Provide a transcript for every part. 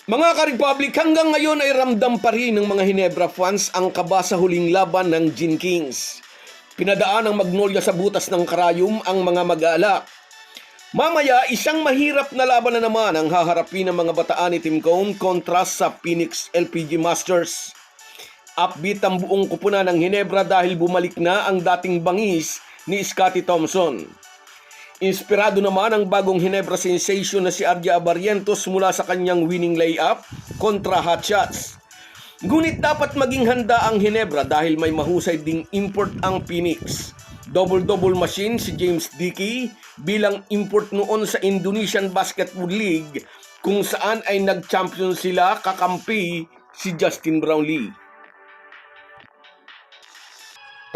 Mga ka-Republic, hanggang ngayon ay ramdam pa rin ng mga Hinebra fans ang kaba sa huling laban ng Gin Kings. Pinadaan ng Magnolia sa butas ng karayom ang mga mag-aalak. Mamaya, isang mahirap na laban na naman ang haharapin ng mga bataan ni Tim Cone kontra sa Phoenix LPG Masters. Upbeat ang buong kupunan ng Hinebra dahil bumalik na ang dating bangis ni Scottie Thompson. Inspirado naman ang bagong Hinebra sensation na si Argie Abarrientos mula sa kanyang winning layup kontra hot shots. Ngunit dapat maging handa ang Hinebra dahil may mahusay ding import ang Phoenix. Double-double machine si James Dickey bilang import noon sa Indonesian Basketball League kung saan ay nag-champion sila kakampi si Justin Brownlee.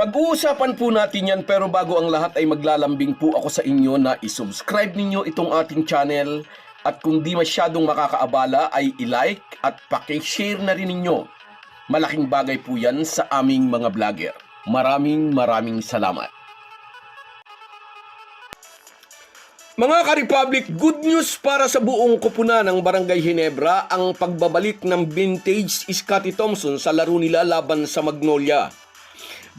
Pag-uusapan po natin yan, pero bago ang lahat ay maglalambing po ako sa inyo na isubscribe ninyo itong ating channel at kung di masyadong makakaabala ay i-like at paki-share na rin ninyo. Malaking bagay po yan sa aming mga vlogger. Maraming salamat. Mga ka-Republic, good news para sa buong kupunan ng Barangay Hinebra ang pagbabalik ng vintage Scottie Thompson sa laro nila laban sa Magnolia.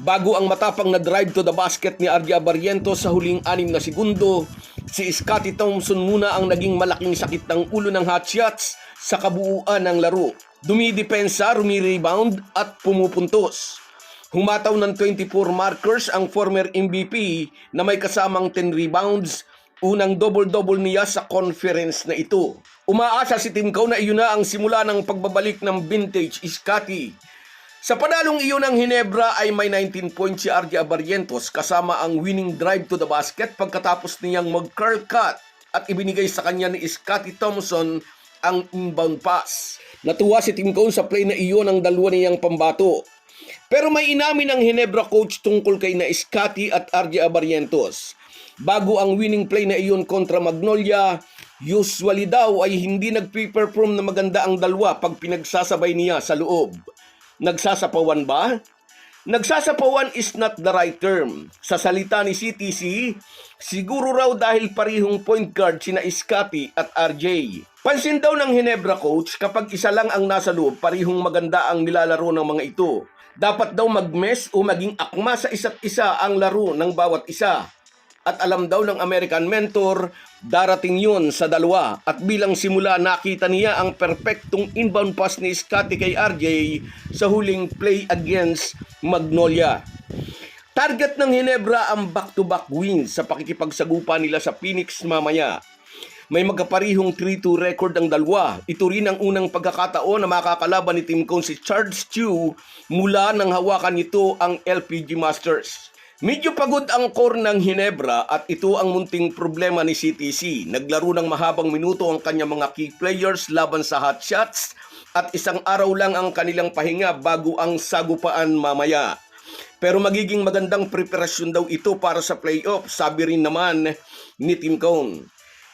Bago ang matapang na drive to the basket ni Argie Abarrientos sa huling 6 na segundo, si Scottie Thompson muna ang naging malaking sakit ng ulo ng hot shots sa kabuuan ng laro. Dumidepensa, rumi-rebound at pumupuntos. Humataw ng 24 markers ang former MVP na may kasamang 10 rebounds, unang double-double niya sa conference na ito. Umaasa si Tim Cone na iyon na ang simula ng pagbabalik ng vintage Scottie. Sa panalong iyon ng Hinebra ay may 19 points si Argie Abarrientos kasama ang winning drive to the basket pagkatapos niyang mag-curl cut at ibinigay sa kanya ni Scottie Thompson ang inbound pass. Natuwa si Tim Cone sa play na iyon ang dalawa niyang pambato. Pero may inamin ng Hinebra coach tungkol kay na Scottie at Argie Abarrientos. Bago ang winning play na iyon kontra Magnolia, usually daw ay hindi nagpe-perform na maganda ang dalawa pag pinagsasabay niya sa loob. Nagsasapawan ba? Nagsasapawan is not the right term. Sa salita ni CTC, siguro raw dahil parihong point guard sina Scottie at RJ. Pansin daw ng Hinebra coach kapag isa lang ang nasa loob, parihong maganda ang nilalaro ng mga ito. Dapat daw mag-mess o maging akma sa isa't isa ang laro ng bawat isa. At alam daw ng American mentor, darating yun sa dalawa. At bilang simula nakita niya ang perpektong inbound pass ni Scottie kay RJ sa huling play against Magnolia. Target ng Hinebra ang back-to-back wins sa pakikipagsagupa nila sa Phoenix mamaya. May magkaparihong 3-2 record ang dalawa. Ito rin ang unang pagkakataon na makakalaban ni Tim Cone si Charles Chu mula nang hawakan nito ang LPG Masters. Medyo pagod ang core ng Hinebra at ito ang munting problema ni CTC. Naglaro ng mahabang minuto ang kanyang mga key players laban sa hot shots at isang araw lang ang kanilang pahinga bago ang sagupaan mamaya. Pero magiging magandang preparasyon daw ito para sa playoff, sabi rin naman ni Tim Cone.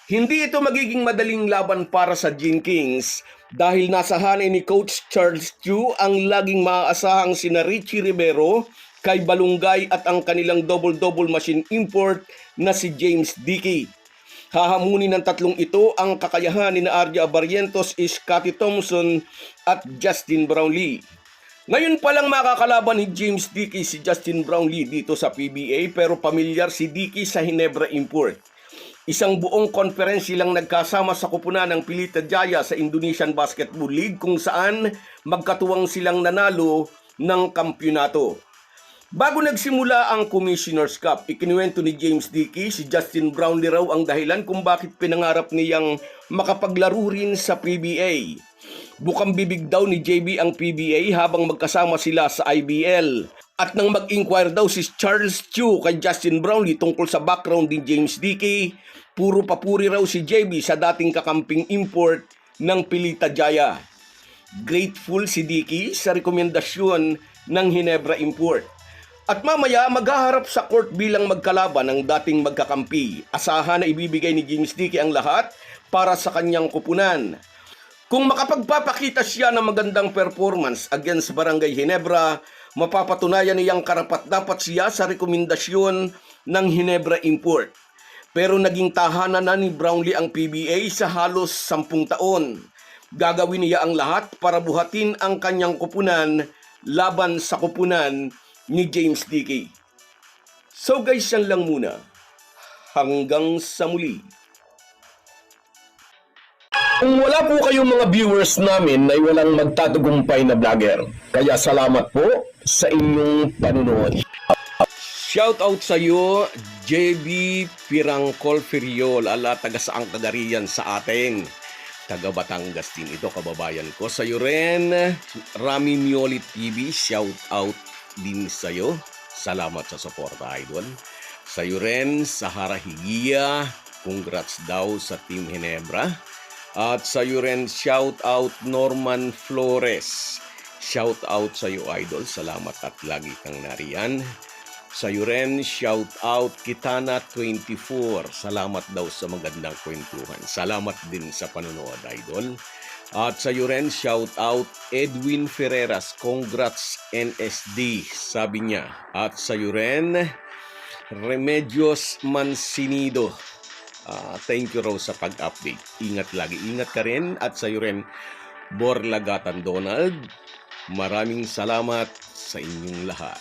Hindi ito magiging madaling laban para sa Gin Kings dahil nasa hanay ni Coach Charles Chu ang laging maaasahang sina Richie Rivero, kay Balungay at ang kanilang double-double machine import na si James Dickey. Hahamunin ng tatlong ito ang kakayahan ni Argie Abarrientos, Scottie Thompson at Justin Brownlee. Ngayon pa lang makakalaban ni James Dickey si Justin Brownlee dito sa PBA pero pamilyar si Dickey sa Hinebra import. Isang buong conference silang nagkasama sa kupunan ng Pelita Jaya sa Indonesian Basketball League kung saan magkatuwang silang nanalo ng kampyonato. Bago nagsimula ang Commissioner's Cup, ikinuwento ni James Dickey si Justin Brownlee raw ang dahilan kung bakit pinangarap niyang makapaglaro rin sa PBA. Bukang bibig daw ni JB ang PBA habang magkasama sila sa IBL. At nang mag-inquire daw si Charles Chu kay Justin Brownlee tungkol sa background ni James Dickey, puro papuri raw si JB sa dating kakamping import ng Pelita Jaya. Grateful si Dickey sa rekomendasyon ng Hinebra import. At mamaya maghaharap sa court bilang magkalaban ng dating magkakampi. Asahan na ibibigay ni James Dickey ang lahat para sa kanyang kupunan. Kung makapagpapakita siya ng magandang performance against Barangay Hinebra, mapapatunayan niyang karapat-dapat siya sa rekomendasyon ng Hinebra import. Pero naging tahanan na ni Brownlee ang PBA sa halos 10 taon. Gagawin niya ang lahat para buhatin ang kanyang kupunan laban sa kupunan ni James Dickey. So guys, yan lang muna. Hanggang sa muli. Kung wala po kayong mga viewers namin ay walang magtatagumpay na vlogger. Kaya salamat po sa inyong panunood. Shout out sa iyo, JB Pirangcol Feriol, ala taga saang kagarian sa atin. Taga Batangas din ito, kababayan ko. Sa iyo rin, Rami Mioli TV, shout out din sa iyo. Salamat sa suporta, idol. Sa iyo rin, Sahara Higia, congrats daw sa Team Ginebra. At sa iyo rin, shout out Norman Flores. Shout out sa iyo, idol. Salamat at lagi kang nariyan. Sa iyo rin, shout out Kitana24. Salamat daw sa magandang kwentuhan. Salamat din sa panonood, idol. At sa iyo rin, shout out Edwin Ferreras. Congrats NSD, sabi niya. At sa iyo rin, Remedios Mansinido. Thank you raw sa pag-update. Ingat lagi. Ingat ka rin. At sa iyo rin, Borlagatan Donald. Maraming salamat sa inyong lahat.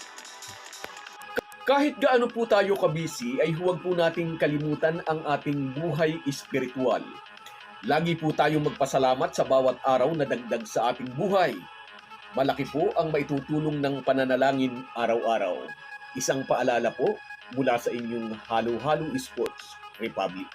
Kahit gaano po tayo kabisi, ay huwag po nating kalimutan ang ating buhay espiritual. Lagi po tayong magpasalamat sa bawat araw na dagdag sa ating buhay. Malaki po ang maitutulong ng pananalangin araw-araw. Isang paalala po mula sa inyong Halo Halo Sports Republic.